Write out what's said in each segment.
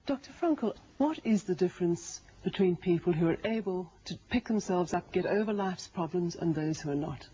Dr. Frankl, what is the difference between people who are able to pick themselves up, get over life's problems, and those who are not?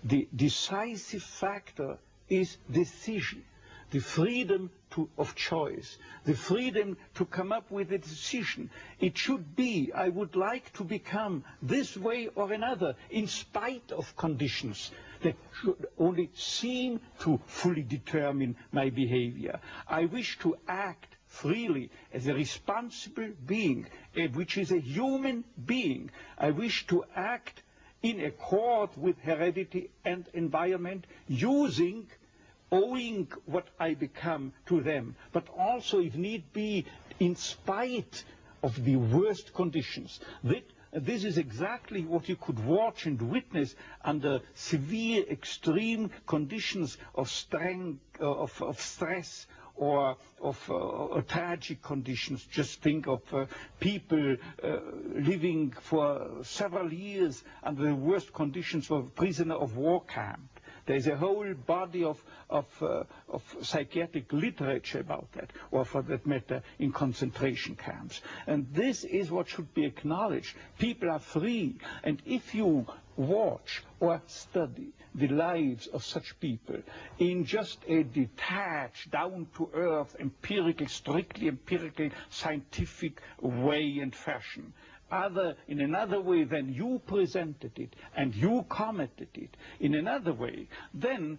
The decisive factor is decision, the freedom of choice, the freedom to come up with a decision. It should be, I would like to become this way or another, in spite of conditions that should only seem to fully determine my behavior. I wish to act freely as a responsible being, which is a human being. I wish to act in accord with heredity and environment, owing what I become to them, but also, if need be, in spite of the worst conditions. This is exactly what you could watch and witness under severe, extreme conditions of stress or of tragic conditions. Just think of people living for several years under the worst conditions of a prisoner of war camp. There's a whole body of psychiatric literature about that, or for that matter, in concentration camps. And this is what should be acknowledged. People are free, and if you watch or study the lives of such people in just a detached, down-to-earth, empirical, strictly empirical, scientific way and fashion, in another way than you presented it and you commented it, in another way, then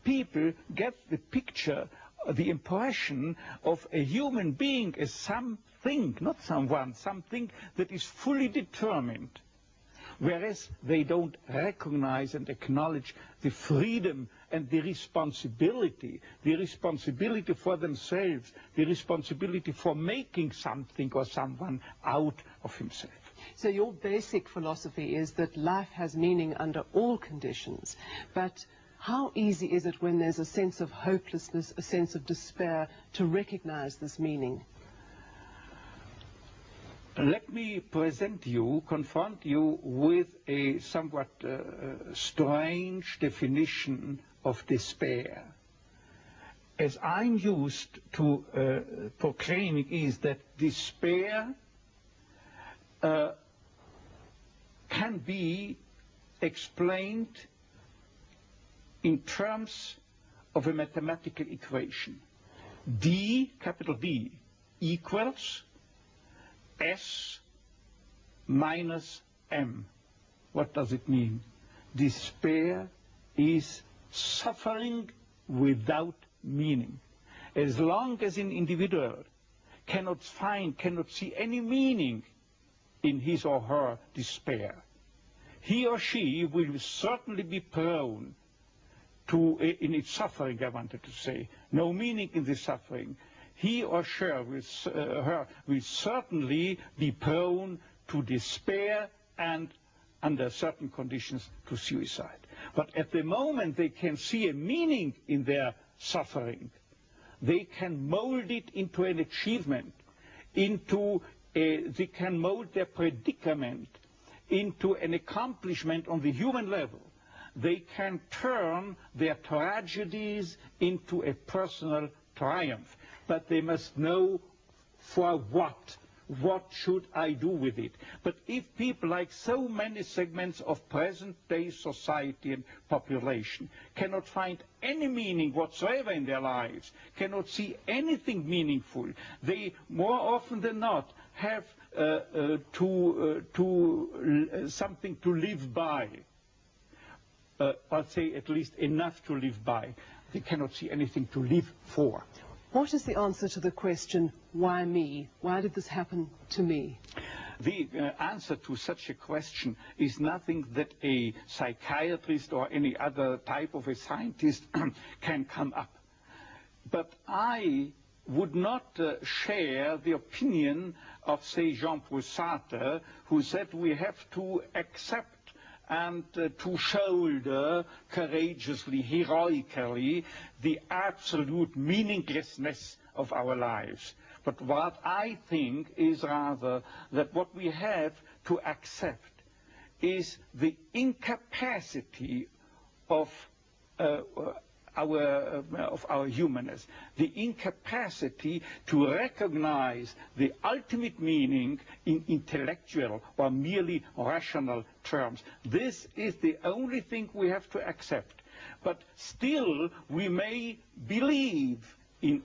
people get the picture, the impression of a human being as something, not someone, something that is fully determined, whereas they don't recognize and acknowledge the freedom and the responsibility for themselves, the responsibility for making something or someone out of himself. So your basic philosophy is that life has meaning under all conditions, but how easy is it when there's a sense of hopelessness, a sense of despair, to recognize this meaning? Let me confront you with a somewhat strange definition of despair. As I'm used to proclaiming is that despair can be explained in terms of a mathematical equation. D, capital D, equals S minus M. What does it mean? Despair is suffering without meaning. As long as an individual cannot see any meaning in his or her despair, he or she will certainly be prone to, in its suffering, I wanted to say, no meaning in the suffering, he or she will certainly be prone to despair and, under certain conditions, to suicide. But at the moment they can see a meaning in their suffering, they can mold it into an achievement, they can mold their predicament into an accomplishment on the human level. They can turn their tragedies into a personal triumph. But they must know for what. What should I do with it? But if people, like so many segments of present-day society and population, cannot find any meaning whatsoever in their lives, cannot see anything meaningful, they more often than not have something to live by. I'll say at least enough to live by. They cannot see anything to live for. What is the answer to the question, why me? Why did this happen to me? The answer to such a question is nothing that a psychiatrist or any other type of a scientist can come up. But I would not share the opinion of, say, Jean-Paul Sartre, who said we have to accept and to shoulder courageously, heroically, the absolute meaninglessness of our lives. But what I think is rather that what we have to accept is the incapacity of our humanness, the incapacity to recognize the ultimate meaning in intellectual or merely rational terms. This is the only thing we have to accept. But still, we may believe in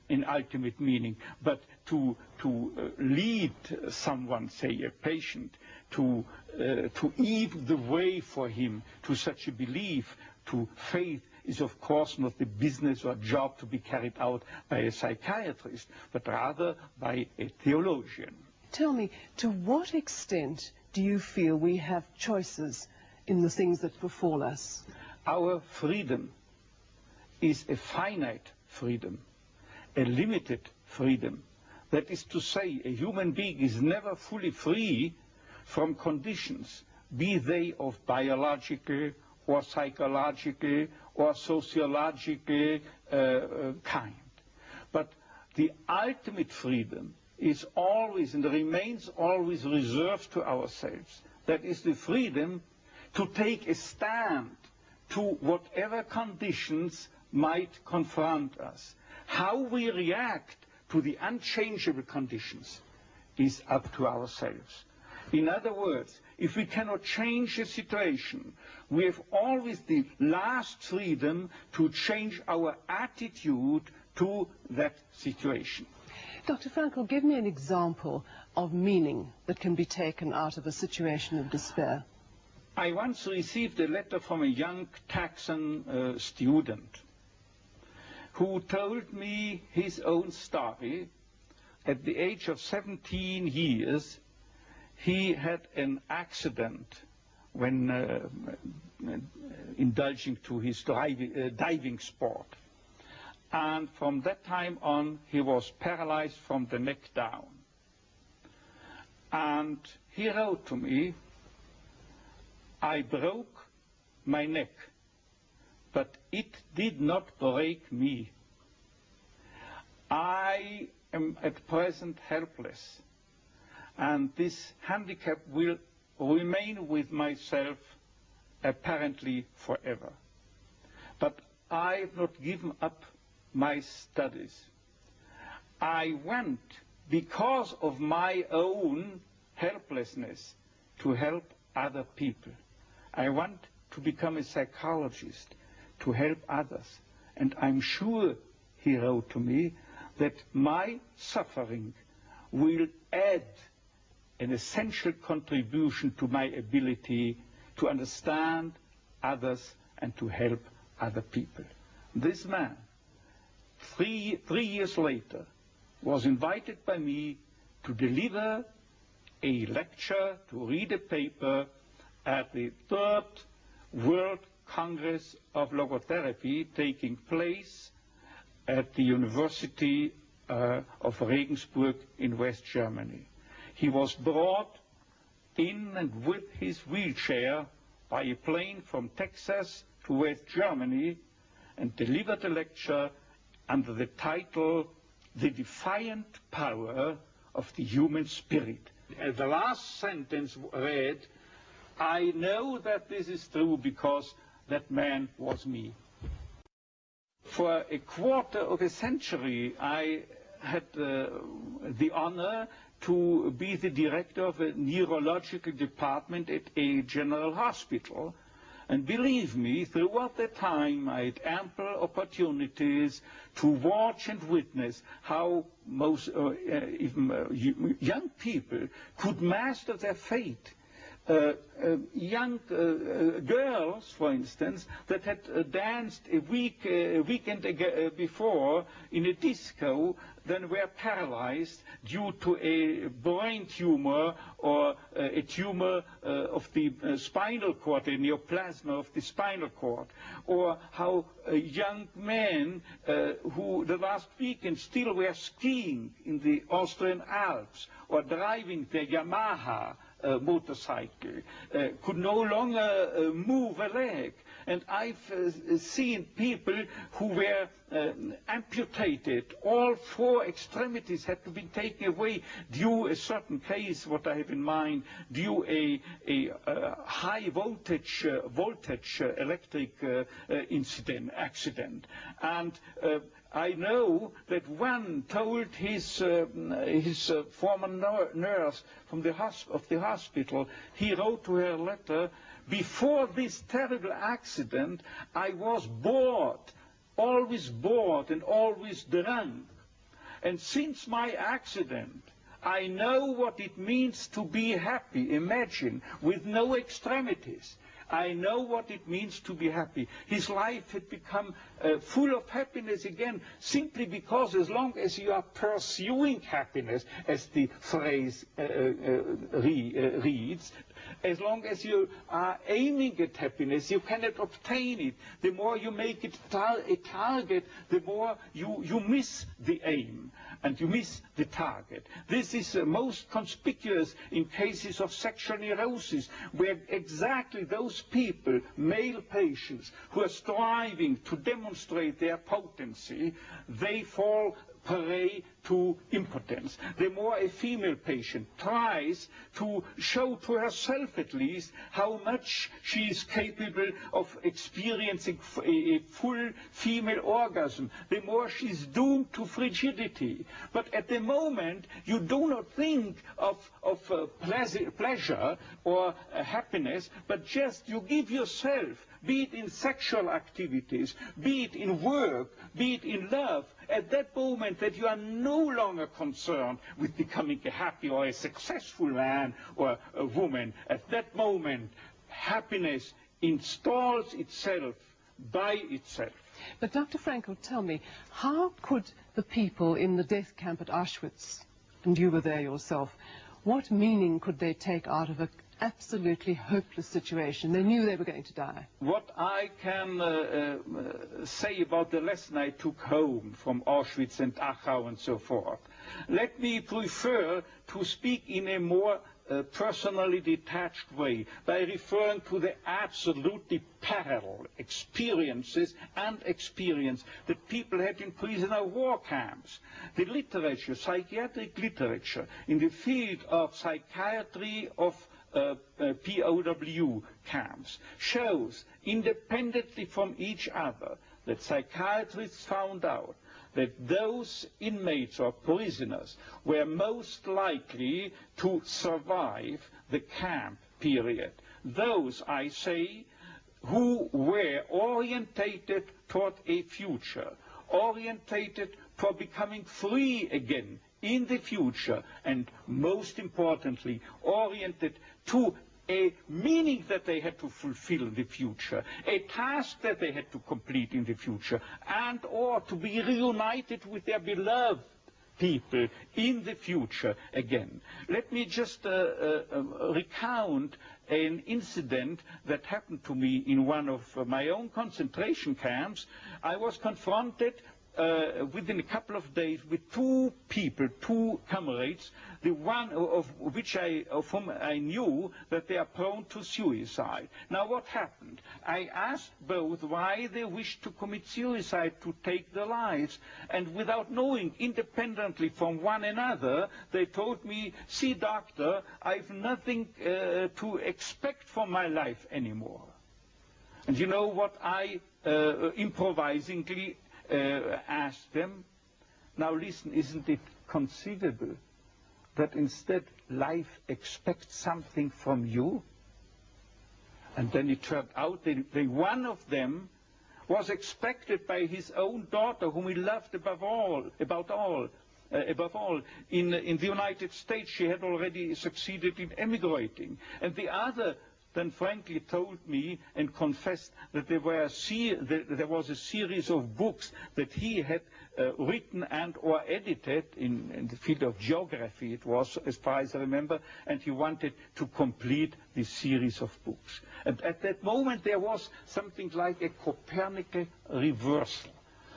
an ultimate meaning, but to lead someone, say a patient, to even the way for him to such a belief, to faith, is of course not the business or job to be carried out by a psychiatrist, but rather by a theologian. Tell me, to what extent do you feel we have choices in the things that befall us? Our freedom is a finite freedom, a limited freedom. That is to say, a human being is never fully free from conditions, be they of biological or psychological or sociological kind. But the ultimate freedom is always and remains always reserved to ourselves. That is the freedom to take a stand to whatever conditions might confront us. How we react to the unchangeable conditions is up to ourselves. In other words, if we cannot change a situation, we have always the last freedom to change our attitude to that situation. Dr. Frankl, give me an example of meaning that can be taken out of a situation of despair. I once received a letter from a young Texan student who told me his own story. At the age of 17 years, he had an accident when indulging to his diving sport. And from that time on, he was paralyzed from the neck down. And he wrote to me, "I broke my neck, but it did not break me. I am at present helpless, and this handicap will remain with myself apparently forever. But I have not given up my studies. I want, because of my own helplessness, to help other people. I want to become a psychologist, to help others. And I'm sure," he wrote to me, "that my suffering will add an essential contribution to my ability to understand others and to help other people." This man, three years later, was invited by me to deliver a lecture, to read a paper at the 3rd World Congress of Logotherapy taking place at the University of Regensburg in West Germany. He was brought in and with his wheelchair by a plane from Texas to West Germany and delivered a lecture under the title, "The Defiant Power of the Human Spirit." And the last sentence read, "I know that this is true because that man was me." For a quarter of a century, I had the honor to be the director of a neurological department at a general hospital. And believe me, throughout that time, I had ample opportunities to watch and witness how most even young people could master their fate. Young girls, for instance, that had danced a weekend before in a disco, then were paralyzed due to a brain tumor or a tumor of the spinal cord, a neoplasm of the spinal cord. Or how young men who the last weekend still were skiing in the Austrian Alps or driving their Yamaha motorcycle, could no longer move a leg. And I've seen people who were amputated. All 4 extremities had to be taken away due a certain case, what I have in mind, due a high voltage electric accident. And I know that one told his former nurse from the hospital, he wrote to her a letter, before this terrible accident, I was bored, always bored and always drunk. And since my accident, I know what it means to be happy. Imagine, with no extremities. I know what it means to be happy. His life had become full of happiness again, simply because as long as you are pursuing happiness, as the phrase reads, as long as you are aiming at happiness, you cannot obtain it. The more you make it a target, the more you miss the aim and you miss the target. This is most conspicuous in cases of sexual neurosis, where exactly those people, male patients, who are striving to demonstrate their potency, they fall prey to impotence. The more a female patient tries to show to herself at least how much she is capable of experiencing a full female orgasm, the more she is doomed to frigidity. But at the moment, you do not think of pleasure or happiness, but just you give yourself, be it in sexual activities, be it in work, be it in love, at that moment that you are no longer concerned with becoming a happy or a successful man or a woman. At that moment, happiness installs itself by itself. But Dr. Frankl, tell me, how could the people in the death camp at Auschwitz, and you were there yourself, what meaning could they take out of an absolutely hopeless situation? They knew they were going to die. What I can say about the lesson I took home from Auschwitz and Dachau and so forth, let me prefer to speak in a more personally detached way by referring to the absolutely parallel experiences and experience that people had in prisoner war camps. The literature, psychiatric literature in the field of psychiatry of POW camps shows, independently from each other, that psychiatrists found out that those inmates or prisoners were most likely to survive the camp period. Those, I say, who were orientated toward a future, orientated for becoming free again in the future, and most importantly, oriented to a meaning that they had to fulfill in the future, a task that they had to complete in the future, and or to be reunited with their beloved people in the future again. Let me just recount an incident that happened to me in one of my own concentration camps. I was confronted within a couple of days with 2 people, 2 comrades, the one of whom I knew that they are prone to suicide. Now what happened? I asked both why they wished to commit suicide, to take their lives, and without knowing, independently from one another, they told me, see doctor, I've nothing to expect from my life anymore. And you know what I improvisingly asked them? Now listen, isn't it conceivable that instead life expects something from you? And then it turned out that one of them was expected by his own daughter, whom he loved above all. In the United States, she had already succeeded in emigrating. And the other then frankly told me and confessed that there was a series of books that he had written and or edited in the field of geography, it was, as far as I remember, and he wanted to complete this series of books. And at that moment there was something like a Copernican reversal.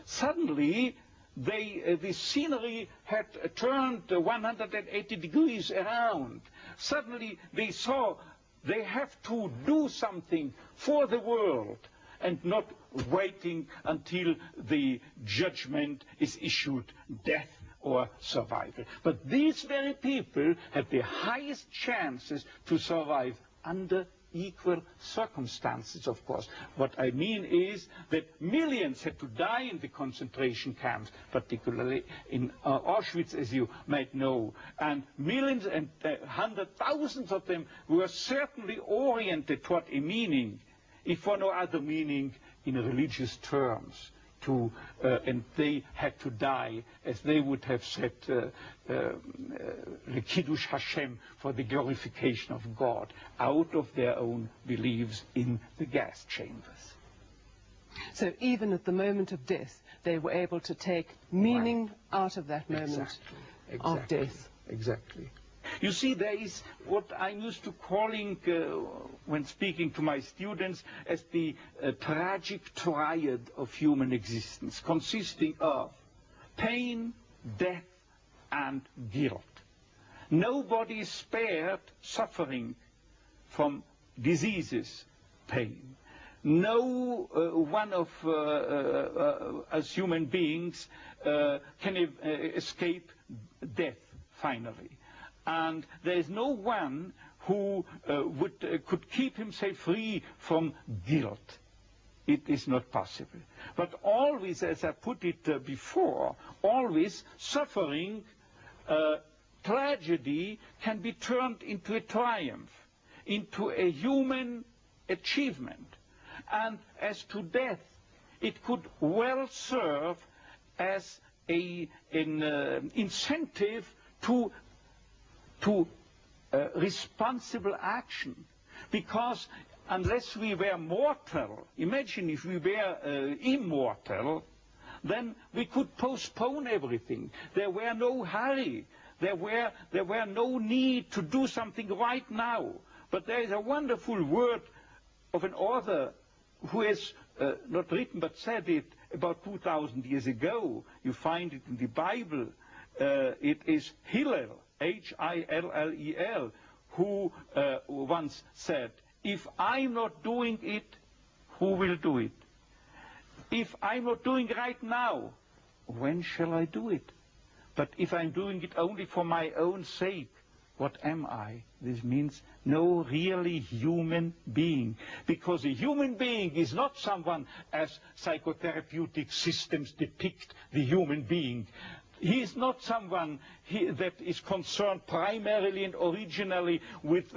Suddenly the scenery had turned 180 degrees around. Suddenly they saw they have to do something for the world. and not waiting until the judgment is issued, death or survival. But these very people have the highest chances to survive under equal circumstances, of course. What I mean is that millions had to die in the concentration camps, particularly in Auschwitz, as you might know, and millions and hundred thousands of them were certainly oriented toward a meaning, if for no other meaning, in religious terms. And they had to die, as they would have said, Le Kiddush Hashem, for the glorification of God, out of their own beliefs in the gas chambers. So even at the moment of death, they were able to take meaning out of that moment of death. Exactly. You see, there is what I'm used to calling, when speaking to my students, as the tragic triad of human existence, consisting of pain, death, and guilt. Nobody is spared suffering from diseases, pain. No one of us human beings can escape death, finally. And there is no one who could keep himself free from guilt. It is not possible. But always, as I put it before, always suffering, tragedy can be turned into a triumph, into a human achievement. And as to death, it could well serve as an incentive to responsible action, because unless we were mortal, imagine if we were immortal, then we could postpone everything. There were no hurry. There were no need to do something right now. But there is a wonderful word of an author who has not written but said it about 2,000 years ago. You find it in the Bible. It is Hillel, Hillel, who once said, if I'm not doing it, who will do it? If I'm not doing it right now, when shall I do it? But if I'm doing it only for my own sake, what am I? This means no really human being. Because a human being is not someone, as psychotherapeutic systems depict the human being. He is not someone that is concerned primarily and originally with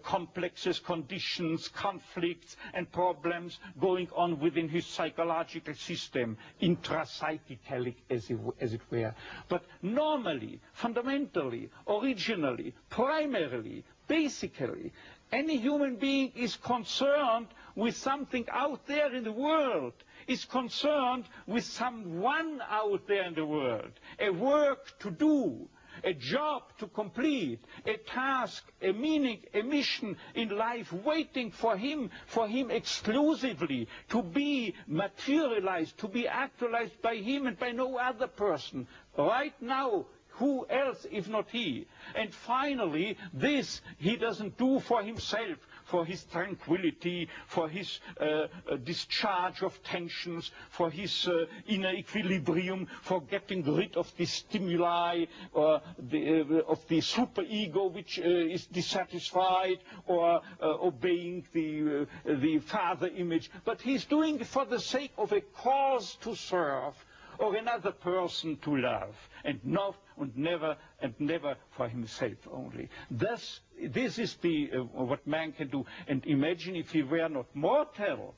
complexes, conditions, conflicts, and problems going on within his psychological system, intrapsychically, as it were. But normally, fundamentally, originally, primarily, basically, any human being is concerned with something out there in the world, is concerned with someone out there in the world, a work to do, a job to complete, a task, a meaning, a mission in life waiting for him exclusively, to be materialized, to be actualized by him and by no other person. Right now, who else if not he? And finally, this he doesn't do for himself, for his tranquility, for his discharge of tensions, for his inner equilibrium, for getting rid of the stimuli or of the superego which is dissatisfied, or obeying the father image. But he's doing it for the sake of a cause to serve, or another person to love, and never for himself only. Thus, this is what man can do. And imagine if he were not mortal,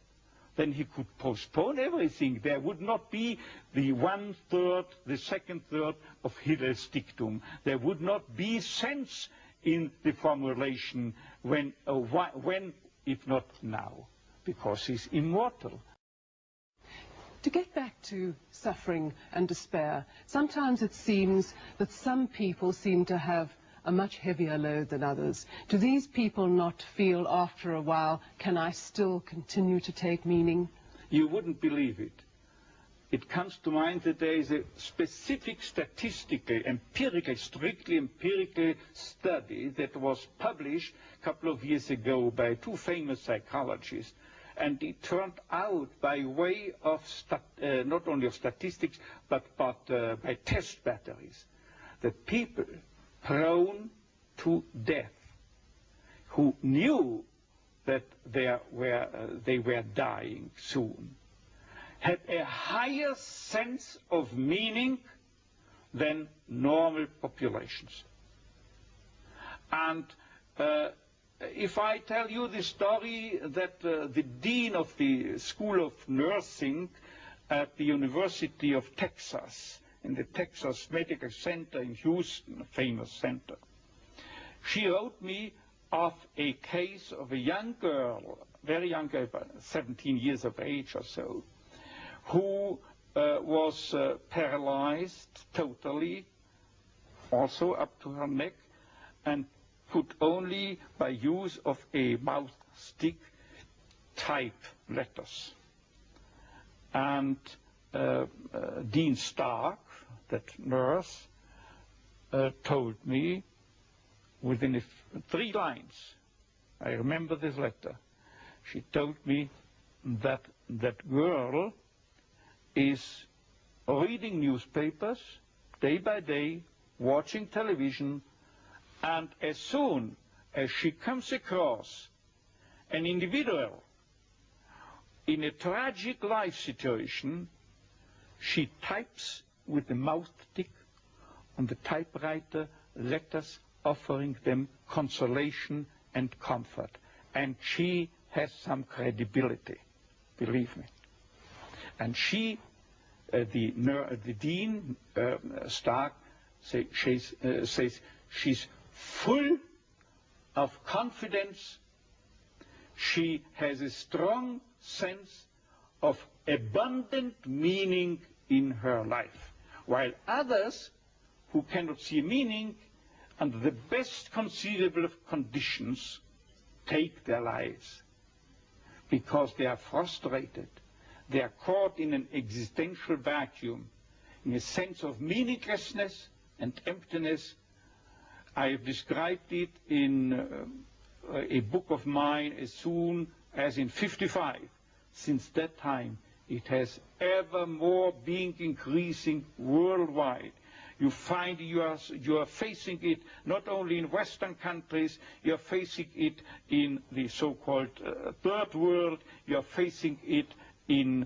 then he could postpone everything. There would not be the 1/3, the 2/3 of Hillel's dictum. There would not be sense in the formulation when, if not now, because he's immortal. To get back to suffering and despair, sometimes it seems that some people seem to have a much heavier load than others. Do these people not feel after a while, can I still continue to take meaning? You wouldn't believe it. It comes to mind that there is a specific statistical, empirical, strictly empirical study that was published a couple of years ago by two famous psychologists. And it turned out, by way of not only of statistics, but by test batteries, that people prone to death, who knew that they were dying soon, had a higher sense of meaning than normal populations. And if I tell you the story that the dean of the School of Nursing at the University of Texas, in the Texas Medical Center in Houston, a famous center, she wrote me of a case of a young girl, very young girl, 17 years of age or so, who was paralyzed totally, also up to her neck, and could only, by use of a mouth stick, type letters. And Dean Stark, that nurse, told me within 3 lines, I remember this letter, she told me that that girl is reading newspapers day by day, watching television, and as soon as she comes across an individual in a tragic life situation, she types with the mouth stick on the typewriter letters offering them consolation and comfort. And she has some credibility, believe me. And she, the Dean Stark, says she's full of confidence. She has a strong sense of abundant meaning in her life, while others who cannot see meaning under the best conceivable of conditions take their lives because they are frustrated. They are caught in an existential vacuum, in a sense of meaninglessness and emptiness. I have described it in a book of mine as soon as in 55. Since that time, it has ever more been increasing worldwide. You find you are facing it not only in Western countries, you are facing it in the so-called third world, you are facing it in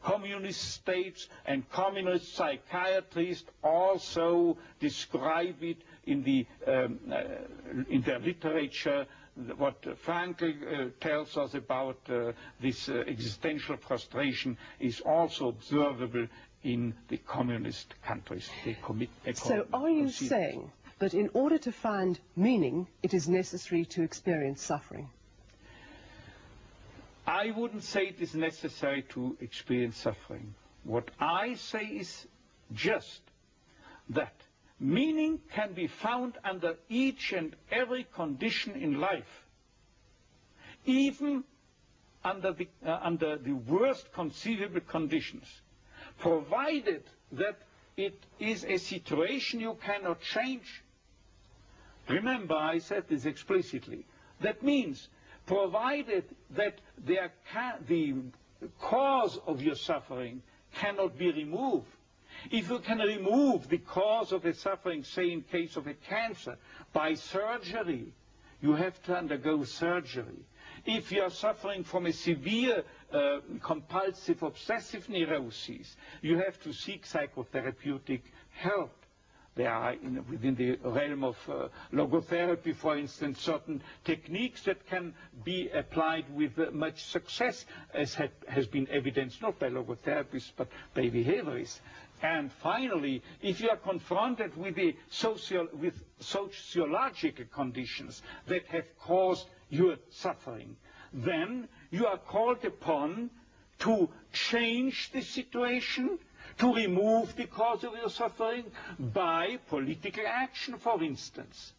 communist states, and communist psychiatrists also describe it in their literature. What Frankl tells us about this existential frustration is also observable in the communist countries. They commit. So are you saying that in order to find meaning, it is necessary to experience suffering? I wouldn't say it is necessary to experience suffering. What I say is just that meaning can be found under each and every condition in life, even under the worst conceivable conditions, provided that it is a situation you cannot change. Remember, I said this explicitly. That means provided that the cause of your suffering cannot be removed. If you can remove the cause of the suffering, say in case of a cancer, by surgery, you have to undergo surgery. If you are suffering from a severe compulsive obsessive neurosis, you have to seek psychotherapeutic help. There are, within the realm of logotherapy, for instance, certain techniques that can be applied with much success, as has been evidenced not by logotherapists but by behaviorists. And finally, if you are confronted with sociological conditions that have caused your suffering, then you are called upon to change the situation, to remove the cause of your suffering by political action, for instance.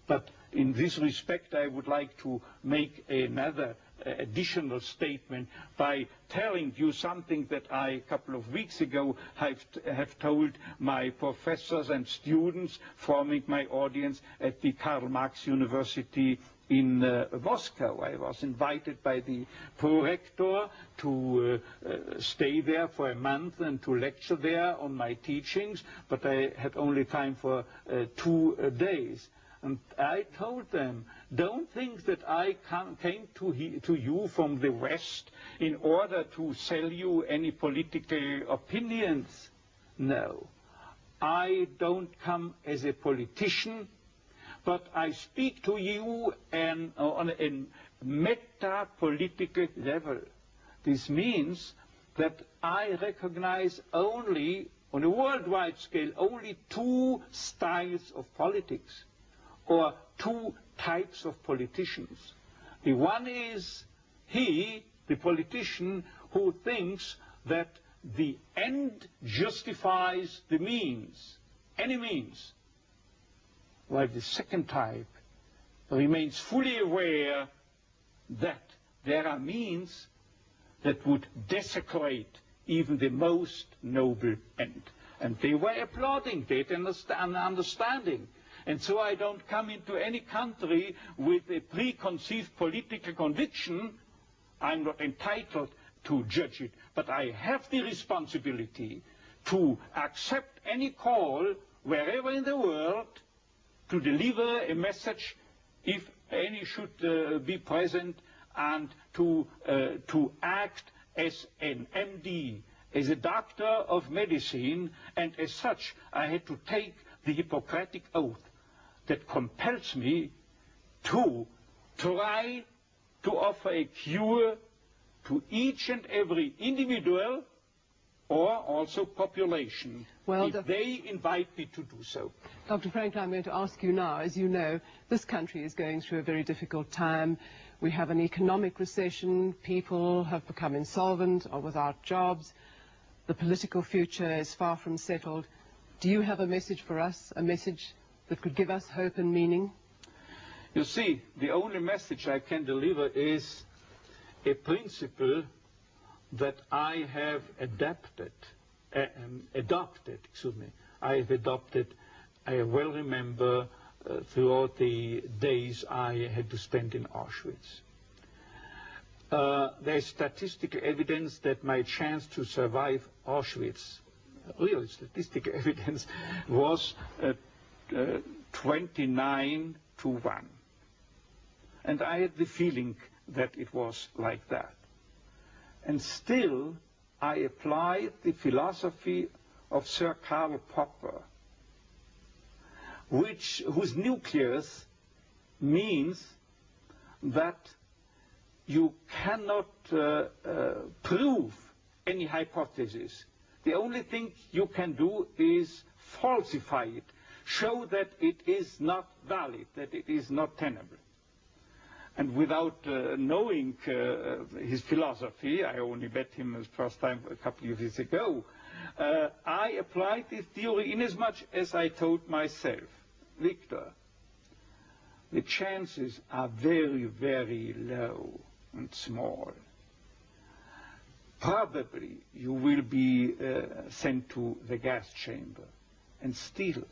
But in this respect, I would like to make another additional statement by telling you something that I, a couple of weeks ago, have told my professors and students forming my audience at the Karl Marx University in Moscow. I was invited by the prorector to stay there for a month and to lecture there on my teachings, but I had only time for 2 days. And I told them, don't think that I came to you from the West in order to sell you any political opinions. No, I don't come as a politician, but I speak to you on a meta-political level. This means that I recognize only, on a worldwide scale, only 2 styles of politics, or 2 types of politicians. The one is he, the politician, who thinks that the end justifies the means, any means, while the second type remains fully aware that there are means that would desecrate even the most noble end. And they were applauding that and understanding. And so I don't come into any country with a preconceived political conviction. I'm not entitled to judge it, but I have the responsibility to accept any call wherever in the world to deliver a message, if any should be present, and to act as an MD, as a doctor of medicine, and as such I had to take the Hippocratic oath that compels me to try to offer a cure to each and every individual or also population, if they invite me to do so. Dr. Frankl, I'm going to ask you now, as you know, this country is going through a very difficult time. We have an economic recession, people have become insolvent or without jobs, the political future is far from settled. Do you have a message for us, a message that could give us hope and meaning? You see, the only message I can deliver is a principle that I have adopted. I have adopted, I well remember throughout the days I had to spend in Auschwitz. There is statistical evidence that my chance to survive Auschwitz, real statistical evidence, was 29 to 1. And I had the feeling that it was like that. And still, I applied the philosophy of Sir Karl Popper, whose nucleus means that you cannot prove any hypothesis. The only thing you can do is falsify it, show that it is not valid, that it is not tenable. And without knowing his philosophy, I only met him the first time a couple of years ago, I applied this theory inasmuch as I told myself, Victor, the chances are very, very low and small. Probably you will be sent to the gas chamber, and still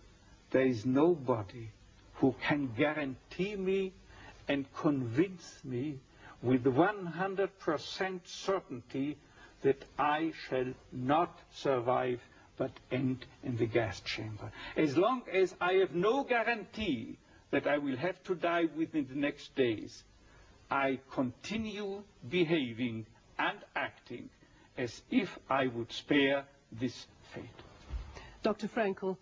there is nobody who can guarantee me and convince me with 100% certainty that I shall not survive but end in the gas chamber. As long as I have no guarantee that I will have to die within the next days, I continue behaving and acting as if I would spare this fate. Dr. Frankl,